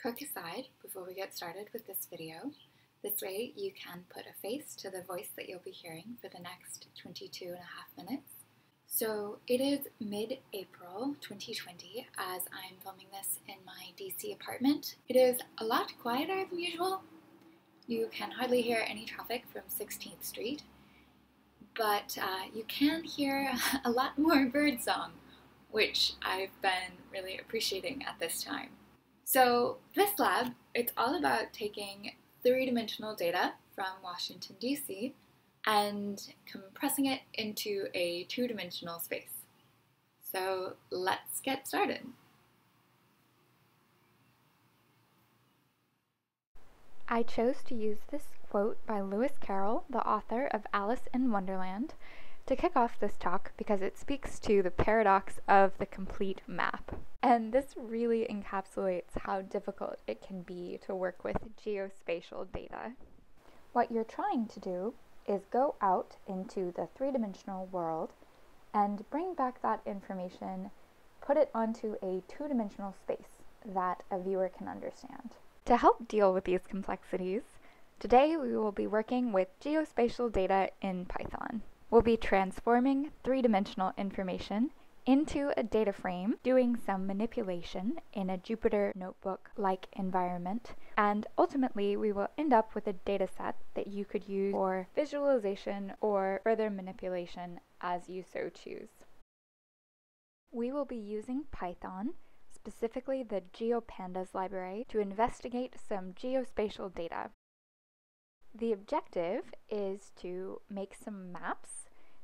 quick aside before we get started with this video. This way you can put a face to the voice that you'll be hearing for the next 22.5 minutes. So it is mid-April 2020 as I'm filming this in my DC apartment. It is a lot quieter than usual. You can hardly hear any traffic from 16th Street, but you can hear a lot more birdsong, which I've been really appreciating at this time. So this lab, it's all about taking three-dimensional data from Washington, D.C. and compressing it into a two-dimensional space. So let's get started. I chose to use this quote by Lewis Carroll, the author of Alice in Wonderland, to kick off this talk because it speaks to the paradox of the complete map. And this really encapsulates how difficult it can be to work with geospatial data. What you're trying to do is go out into the three-dimensional world and bring back that information, put it onto a two-dimensional space that a viewer can understand. To help deal with these complexities, today we will be working with geospatial data in Python. We'll be transforming three-dimensional information into a data frame, doing some manipulation in a Jupyter notebook-like environment, and ultimately we will end up with a data set that you could use for visualization or further manipulation as you so choose. We will be using Python, specifically the GeoPandas library, to investigate some geospatial data. The objective is to make some maps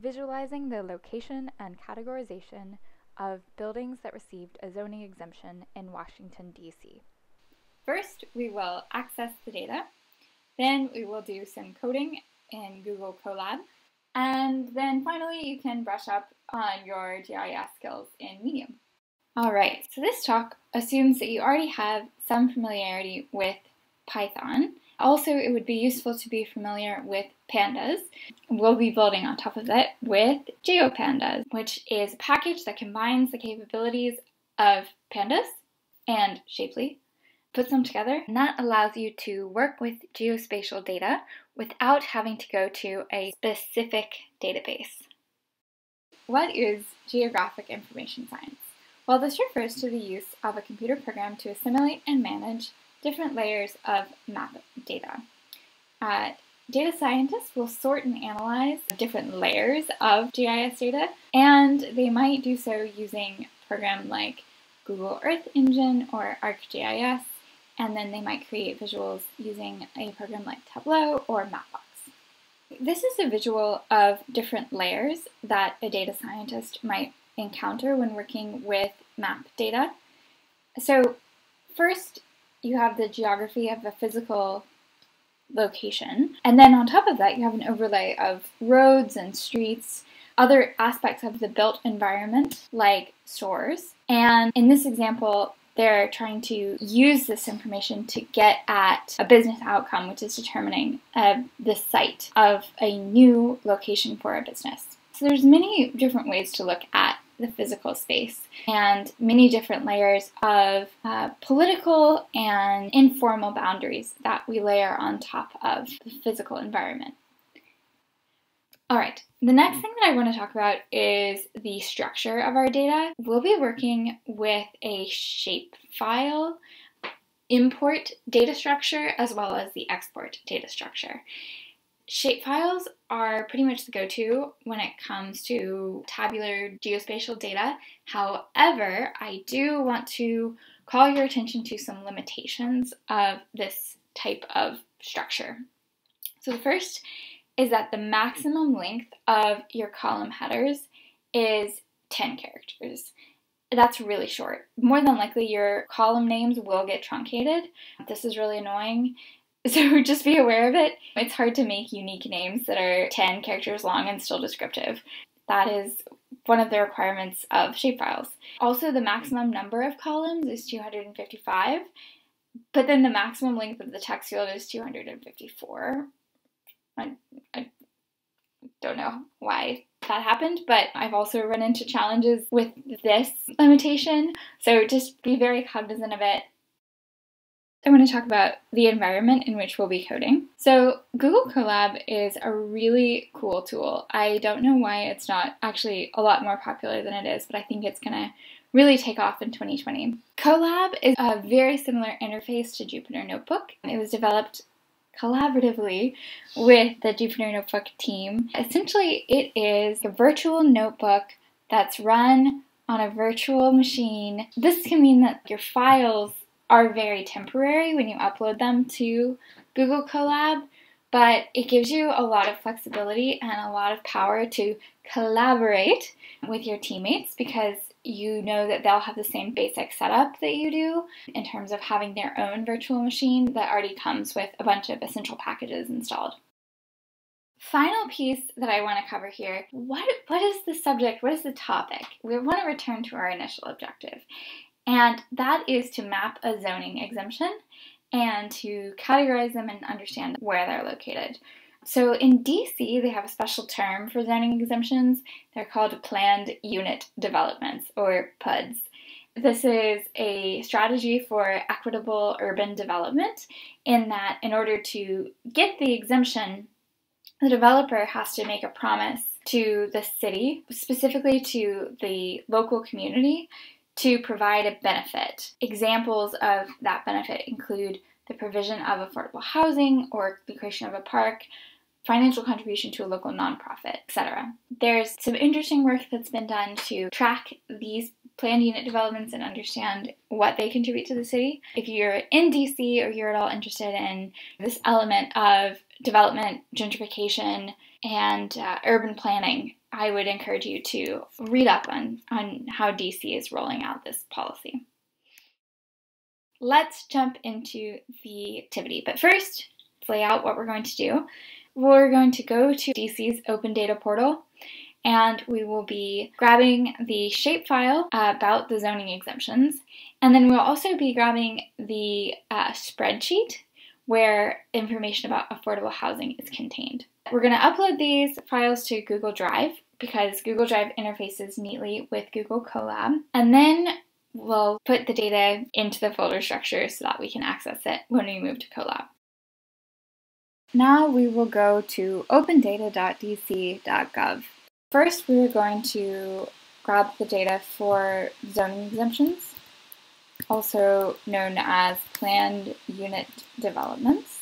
visualizing the location and categorization of buildings that received a zoning exemption in Washington, D.C. First, we will access the data. Then we will do some coding in Google Colab. And then finally, you can brush up on your GIS skills in Medium. Alright, so this talk assumes that you already have some familiarity with Python. Also, it would be useful to be familiar with pandas. We'll be building on top of that with GeoPandas, which is a package that combines the capabilities of pandas and Shapely, puts them together, and that allows you to work with geospatial data without having to go to a specific database. What is geographic information science? Well, this refers to the use of a computer program to assimilate and manage different layers of map data. Data scientists will sort and analyze different layers of GIS data, and they might do so using a program like Google Earth Engine or ArcGIS, and then they might create visuals using a program like Tableau or Mapbox. This is a visual of different layers that a data scientist might encounter when working with map data. So first, you have the geography of a physical location, and then on top of that you have an overlay of roads and streets, other aspects of the built environment like stores, and in this example they're trying to use this information to get at a business outcome, which is determining the site of a new location for a business. So there's many different ways to look at the physical space and many different layers of political and informal boundaries that we layer on top of the physical environment. Alright, the next thing that I want to talk about is the structure of our data. We'll be working with a shapefile import data structure as well as the export data structure. Shapefiles are pretty much the go-to when it comes to tabular geospatial data. However, I do want to call your attention to some limitations of this type of structure. So the first is that the maximum length of your column headers is 10 characters. That's really short. More than likely your column names will get truncated. This is really annoying. So just be aware of it. It's hard to make unique names that are 10 characters long and still descriptive. That is one of the requirements of shapefiles. Also, the maximum number of columns is 255, but then the maximum length of the text field is 254. I don't know why that happened, but I've also run into challenges with this limitation, so just be very cognizant of it. I want to talk about the environment in which we'll be coding. So Google Colab is a really cool tool. I don't know why it's not actually a lot more popular than it is, but I think it's going to really take off in 2020. Colab is a very similar interface to Jupyter Notebook. It was developed collaboratively with the Jupyter Notebook team. Essentially, it is a virtual notebook that's run on a virtual machine. This can mean that your files are very temporary when you upload them to Google Colab, but it gives you a lot of flexibility and a lot of power to collaborate with your teammates because you know that they'll have the same basic setup that you do in terms of having their own virtual machine that already comes with a bunch of essential packages installed. Final piece that I want to cover here, what is the subject, what is the topic? We want to return to our initial objective. And that is to map a zoning exemption and to categorize them and understand where they're located. So in DC, they have a special term for zoning exemptions. They're called planned unit developments, or PUDs. This is a strategy for equitable urban development in that in order to get the exemption, the developer has to make a promise to the city, specifically to the local community, to provide a benefit. Examples of that benefit include the provision of affordable housing or the creation of a park, financial contribution to a local nonprofit, etc. There's some interesting work that's been done to track these planned unit developments and understand what they contribute to the city. If you're in DC or you're at all interested in this element of development, gentrification, and urban planning, I would encourage you to read up on how DC is rolling out this policy. Let's jump into the activity, but first, let's lay out what we're going to do. We're going to go to DC's Open Data Portal, and we will be grabbing the shapefile about the zoning exemptions, and then we'll also be grabbing the spreadsheet where information about affordable housing is contained. We're going to upload these files to Google Drive because Google Drive interfaces neatly with Google Colab, and then we'll put the data into the folder structure so that we can access it when we move to Colab. Now we will go to opendata.dc.gov. First, we're going to grab the data for zoning exemptions, also known as planned unit developments.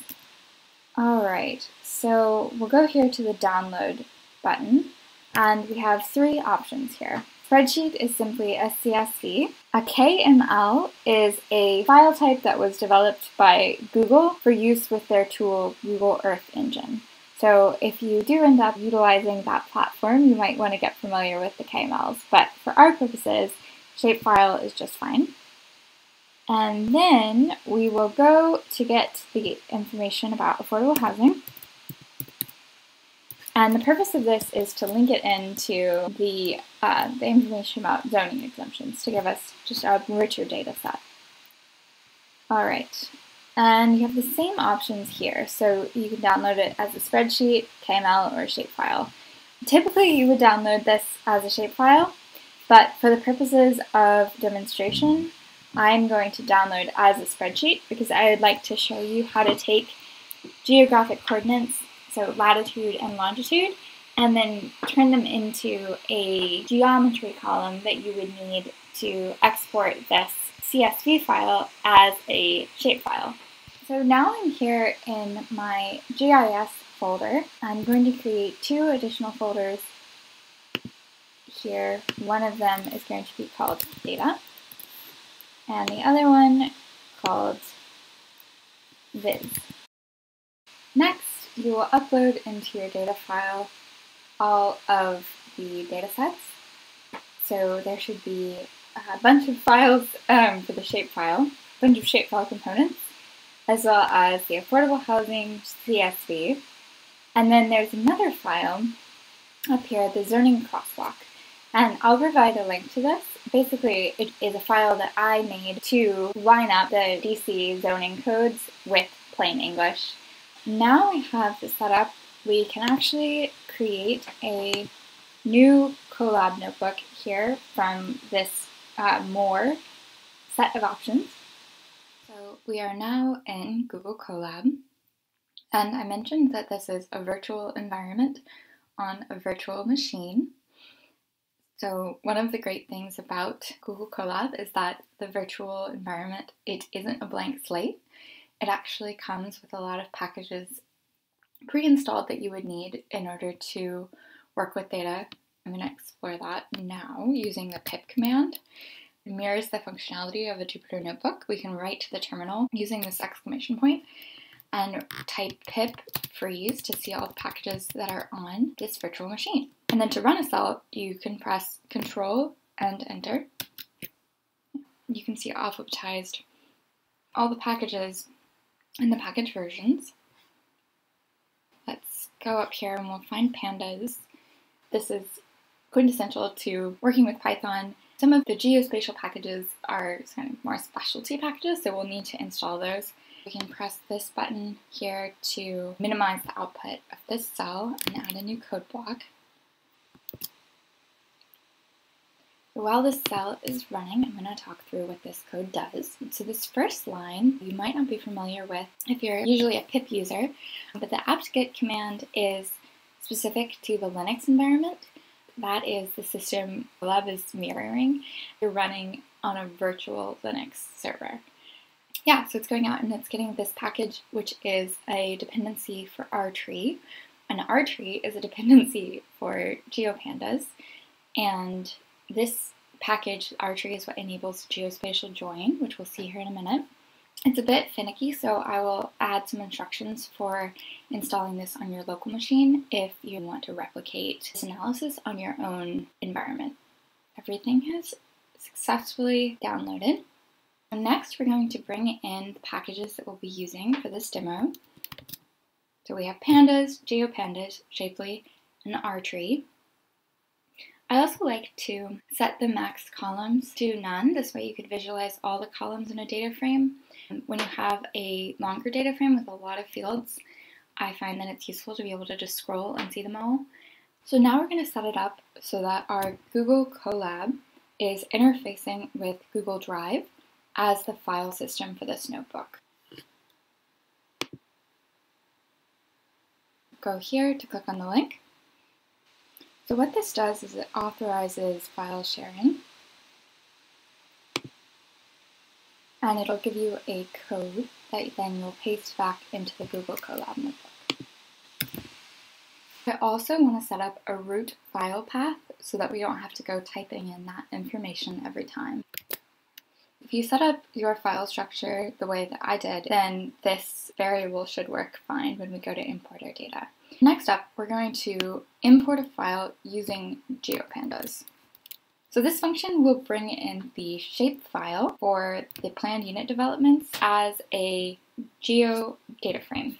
Alright, so we'll go here to the download button, and we have three options here. Spreadsheet is simply a CSV. A KML is a file type that was developed by Google for use with their tool Google Earth Engine. So if you do end up utilizing that platform, you might want to get familiar with the KMLs, but for our purposes, shapefile is just fine. And then we will go to get the information about affordable housing. And the purpose of this is to link it into the information about zoning exemptions to give us just a richer data set. All right, and you have the same options here. So you can download it as a spreadsheet, KML, or shapefile. Typically, you would download this as a shapefile, but for the purposes of demonstration, I'm going to download as a spreadsheet because I would like to show you how to take geographic coordinates, so latitude and longitude, and then turn them into a geometry column that you would need to export this CSV file as a shapefile. So now I'm here in my GIS folder. I'm going to create two additional folders here. One of them is going to be called Data, and the other one called Viz. Next, you will upload into your data file all of the data sets. So there should be a bunch of files for the shapefile, a bunch of shapefile components, as well as the affordable housing CSV. And then there's another file up here, the zoning crosswalk. And I'll provide a link to this. Basically, it is a file that I made to line up the DC zoning codes with plain English. Now we have this set up, we can actually create a new Colab notebook here from this more set of options. So So we are now in Google Colab, and I mentioned that this is a virtual environment on a virtual machine. So one of the great things about Google Colab is that the virtual environment, it isn't a blank slate. It actually comes with a lot of packages pre-installed that you would need in order to work with data. I'm going to explore that now using the pip command. It mirrors the functionality of a Jupyter notebook. We can write to the terminal using this exclamation point and type pip freeze to see all the packages that are on this virtual machine. And then to run a cell, you can press Control and Enter. You can see alphabetized all the packages and the package versions. Let's go up here and we'll find pandas. This is quintessential to working with Python. Some of the geospatial packages are kind of more specialty packages, so we'll need to install those. We can press this button here to minimize the output of this cell and add a new code block. So while this cell is running, I'm going to talk through what this code does. So this first line you might not be familiar with if you're usually a pip user, but the apt-get command is specific to the Linux environment. That is the system Colab is mirroring. You're running on a virtual Linux server. Yeah, so it's going out and it's getting this package, which is a dependency for rtree. And rtree is a dependency for GeoPandas. And this package, rtree, is what enables geospatial join, which we'll see here in a minute. It's a bit finicky, so I will add some instructions for installing this on your local machine if you want to replicate this analysis on your own environment. Everything has successfully downloaded. And next, we're going to bring in the packages that we'll be using for this demo. So we have pandas, GeoPandas, Shapely, and rtree. I also like to set the max columns to none. This way you could visualize all the columns in a data frame. When you have a longer data frame with a lot of fields, I find that it's useful to be able to just scroll and see them all. So now we're going to set it up so that our Google Colab is interfacing with Google Drive as the file system for this notebook. Go here to click on the link. So what this does is it authorizes file sharing, and it'll give you a code that then you'll paste back into the Google Colab notebook. I also want to set up a root file path so that we don't have to go typing in that information every time. If you set up your file structure the way that I did, then this variable should work fine when we go to import our data. Next up, we're going to import a file using GeoPandas. So this function will bring in the shape file for the planned unit developments as a GeoDataFrame.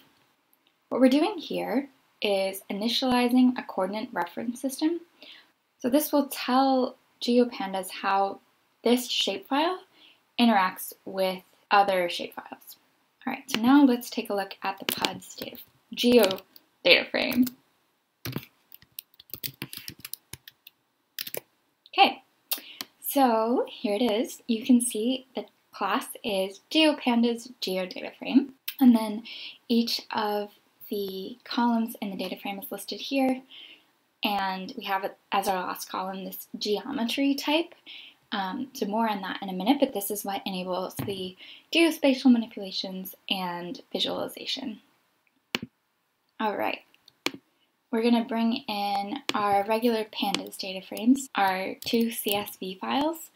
What we're doing here is initializing a coordinate reference system. So this will tell GeoPandas how this shapefile interacts with other shapefiles. All right, so now let's take a look at the PUD's GeoDataFrame. Okay, so here it is. You can see the class is GeoPandas GeoDataFrame, and then each of the columns in the data frame is listed here, and we have it as our last column this geometry type. So more on that in a minute, but this is what enables the geospatial manipulations and visualization. All right, we're going to bring in our regular pandas data frames, our two CSV files.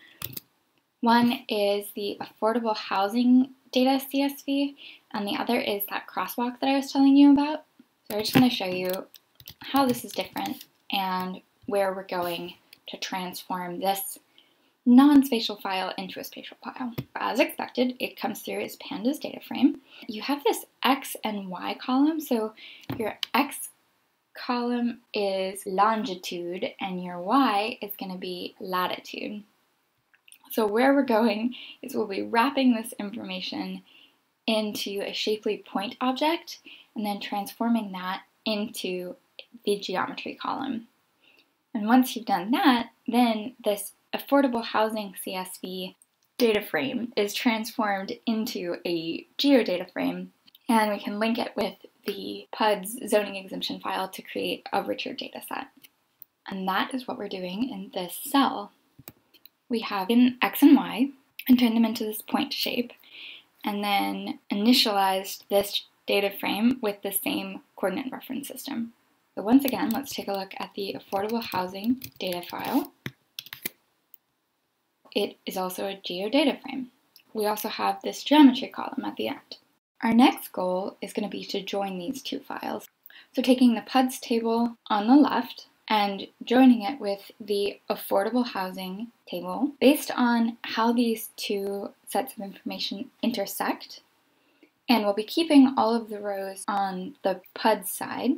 One is the affordable housing data CSV, and the other is that crosswalk that I was telling you about. So I just want to show you how this is different and where we're going to transform this non-spatial file into a spatial file. As expected, it comes through as pandas data frame. You have this X and Y column, so your X column is longitude and your Y is going to be latitude. So where we're going is we'll be wrapping this information into a Shapely point object and then transforming that into the geometry column. And once you've done that, then this affordable housing CSV data frame is transformed into a GeoData frame, and we can link it with the PUD's zoning exemption file to create a richer data set. And that is what we're doing in this cell. We have in X and Y and turned them into this point shape, and then initialized this data frame with the same coordinate reference system. So once again, let's take a look at the affordable housing data file. It is also a GeoData frame. We also have this geometry column at the end. Our next goal is going to be to join these two files. So taking the PUDs table on the left and joining it with the affordable housing table based on how these two sets of information intersect. And we'll be keeping all of the rows on the PUD side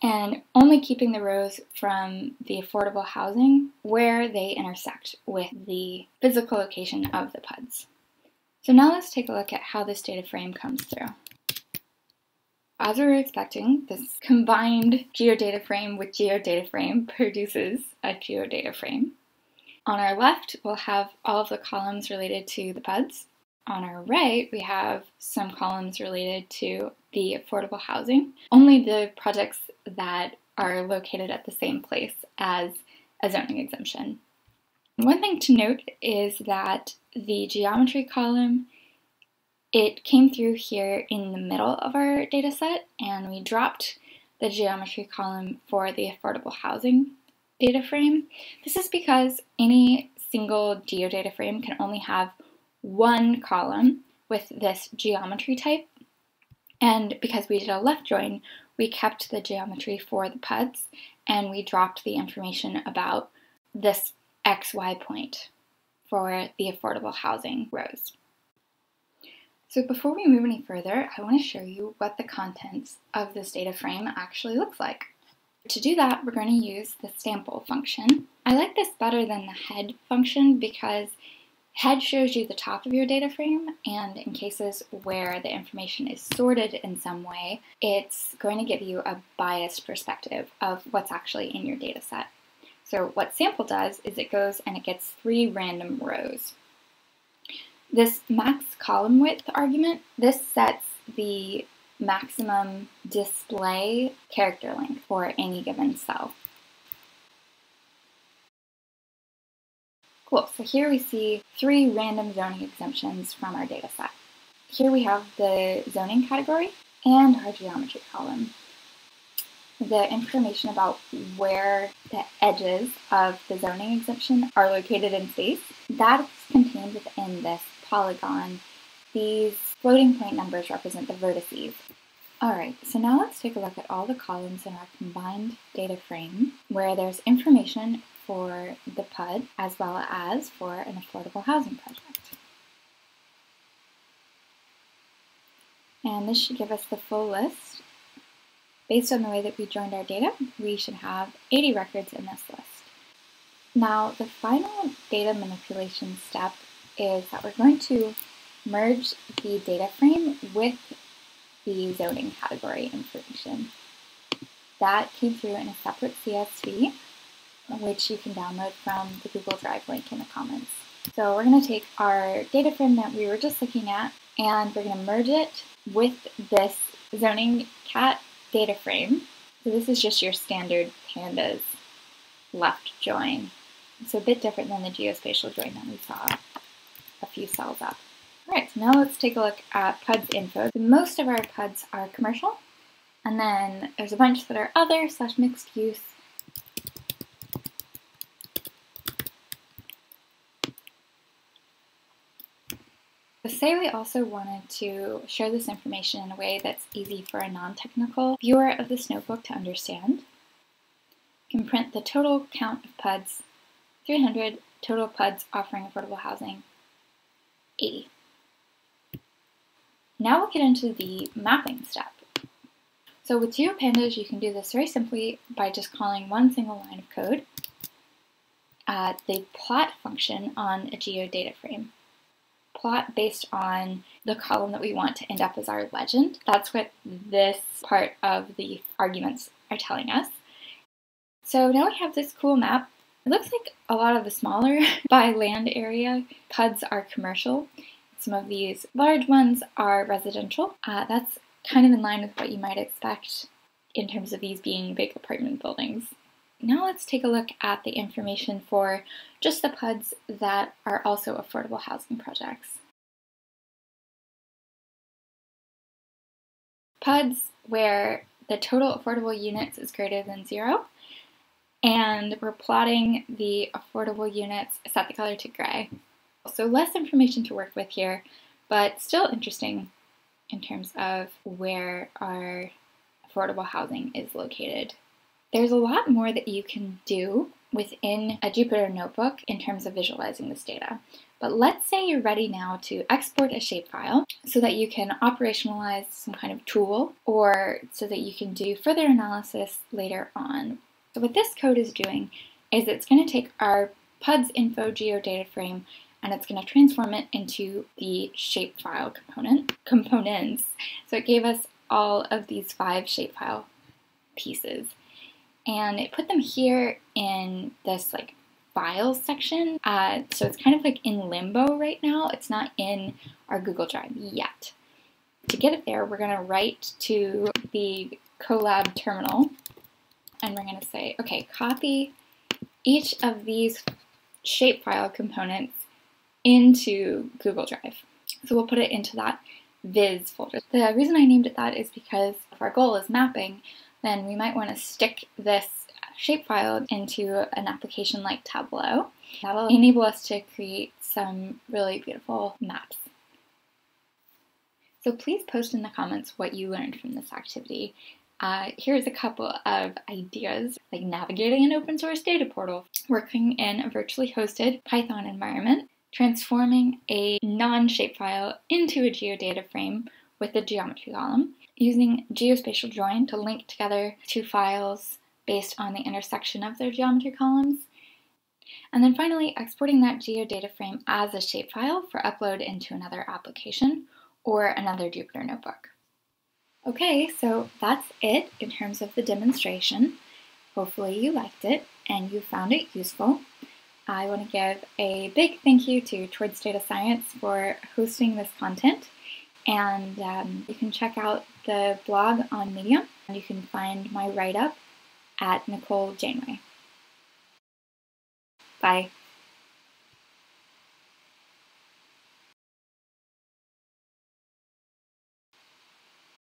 and only keeping the rows from the affordable housing where they intersect with the physical location of the PUDs. So now let's take a look at how this data frame comes through. As we were expecting, this combined GeoData frame with GeoData frame produces a GeoData frame. On our left, we'll have all of the columns related to the PUDs. On our right, we have some columns related to the affordable housing, only the projects that are located at the same place as a zoning exemption. One thing to note is that the geometry column, it came through here in the middle of our data set, and we dropped the geometry column for the affordable housing data frame. This is because any single GeoData frame can only have one column with this geometry type, and because we did a left join, we kept the geometry for the PUDs and we dropped the information about this XY point for the affordable housing rows. So before we move any further, I want to show you what the contents of this data frame actually looks like. To do that, we're going to use the sample function. I like this better than the head function because head shows you the top of your data frame, and in cases where the information is sorted in some way, it's going to give you a biased perspective of what's actually in your data set. So what sample does is it goes and it gets 3 random rows. This max column width argument, this sets the maximum display character length for any given cell. Cool, so here we see 3 random zoning exemptions from our data set. Here we have the zoning category and our geometry column. The information about where the edges of the zoning exemption are located in space, that's contained within this polygon. These floating point numbers represent the vertices. Alright, so now let's take a look at all the columns in our combined data frame where there's information for the PUD as well as for an affordable housing project. And this should give us the full list. Based on the way that we joined our data, we should have 80 records in this list. Now, the final data manipulation step is that we're going to merge the data frame with the zoning category information. That came through in a separate CSV, which you can download from the Google Drive link in the comments. So we're going to take our data frame that we were just looking at, and we're going to merge it with this zoning cat data frame. So this is just your standard pandas left join. It's a bit different than the geospatial join that we saw a few cells up. Alright, so now let's take a look at PUDs info. Most of our PUDs are commercial, and then there's a bunch that are other/mixed use. So say we also wanted to share this information in a way that's easy for a non-technical viewer of this notebook to understand. You can print the total count of PUDs, 300, total PUDs offering affordable housing, 80. Now we'll get into the mapping step. So with GeoPandas, you can do this very simply by just calling one single line of code, the plot function on a GeoData frame. Plot based on the column that we want to end up as our legend. That's what this part of the arguments are telling us. So now we have this cool map It looks like a lot of the smaller by land area PUDs are commercial. Some of these large ones are residential. That's kind of in line with what you might expect in terms of these being big apartment buildings. Now let's take a look at the information for just the PUDs that are also affordable housing projects. PUDs where the total affordable units is greater than 0, and we're plotting the affordable units, set the color to gray. So less information to work with here, but still interesting in terms of where our affordable housing is located. There's a lot more that you can do within a Jupyter notebook in terms of visualizing this data. But let's say you're ready now to export a shapefile so that you can operationalize some kind of tool or so that you can do further analysis later on. So what this code is doing is it's going to take our HUD's Info GeoDataFrame and it's going to transform it into the shapefile components. So it gave us all of these 5 shapefile pieces. And it put them here in this files section. So it's kind of in limbo right now. It's not in our Google Drive yet. To get it there, we're going to write to the Colab terminal and we're going to say, okay, copy each of these shapefile components into Google Drive. So we'll put it into that viz folder. The reason I named it that is because if our goal is mapping, then we might want to stick this shapefile into an application like Tableau. That'll enable us to create some really beautiful maps. So please post in the comments what you learned from this activity. Here's a couple of ideas, like navigating an open source data portal, working in a virtually hosted Python environment, transforming a non-shapefile into a geodata frame with a geometry column, using geospatial join to link together 2 files based on the intersection of their geometry columns, and then finally exporting that geodata frame as a shapefile for upload into another application or another Jupyter notebook. Okay, so that's it in terms of the demonstration. Hopefully you liked it and you found it useful. I want to give a big thank you to Towards Data Science for hosting this content. And you can check out the blog on Medium. You can find my write-up at Nicole Janeway. Bye.